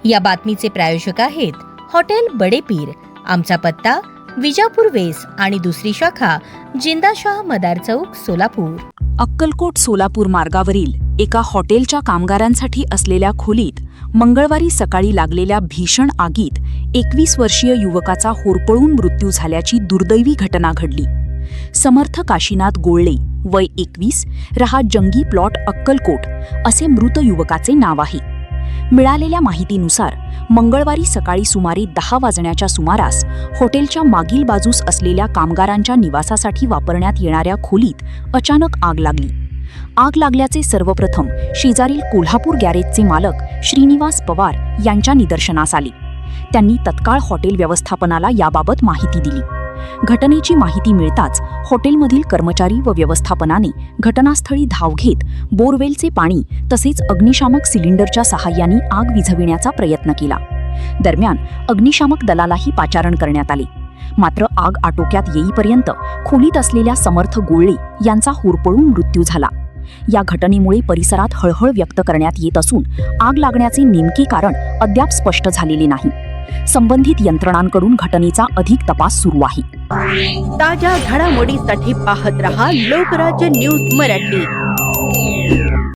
या बातमीचे प्रायोजक आहेत हॉटेल बडे पीर। आमचा पत्ता विजापूर वेस आणि दुसरी शाखा जिंदाशाह मदार चौक, सोलापूर। अक्कलकोट सोलापूर मार्गावरील एका हॉटेलच्या कामगारांसाठी असलेल्या खोलीत मंगळवारी सकाळी लागलेल्या भीषण आगीत 21 वर्षीय युवकाचा होरपळून मृत्यू झाल्याची दुर्दैवी घटना घडली। समर्थ काशीनाथ गोळले, वय 21, रहा जंगी प्लॉट, अक्कलकोट असे मृत युवकाचे नाव आहे। मिळालेल्या माहितीनुसार मंगळवारी सकाळी सुमारे 10 वाजण्याच्या सुमारास हॉटेलच्या मागील बाजूस असलेल्या कामगारांच्या निवासासाठी वापरण्यात येणाऱ्या खोलीत अचानक आग लागली। आग लागल्याचे सर्वप्रथम शेजारील कोल्हापूर गॅरेजचे मालक श्रीनिवास पवार यांच्या निदर्शनास आले। त्यांनी तत्काळ हॉटेल व्यवस्थापनाला याबाबत माहिती दिली। घटनेची माहिती मिळताच हॉटेलमधील कर्मचारी व व्यवस्थापनाने घटनास्थळी धाव घेत बोरवेलचे पाणी तसेच अग्निशामक सिलिंडरच्या सहाय्याने आग विझविण्याचा प्रयत्न केला। दरम्यान अग्निशामक दलालाही पाचारण करण्यात आले। मात्र आग आटोक्यात येईपर्यंत खोलीत असलेल्या समर्थ गोळले यांचा होरपळून मृत्यू झाला। या घटनेमुळे परिसरात हळहळ व्यक्त करण्यात येत असून आग लागण्याचे नेमके कारण अद्याप स्पष्ट झालेले नाही। संबंधित यंत्रणांकडून घटनेचा अधिक तपास सुरू आहे। ताज्या घडामोडींसाठी पाहत रहा लोकराज्य न्यूज मराठी।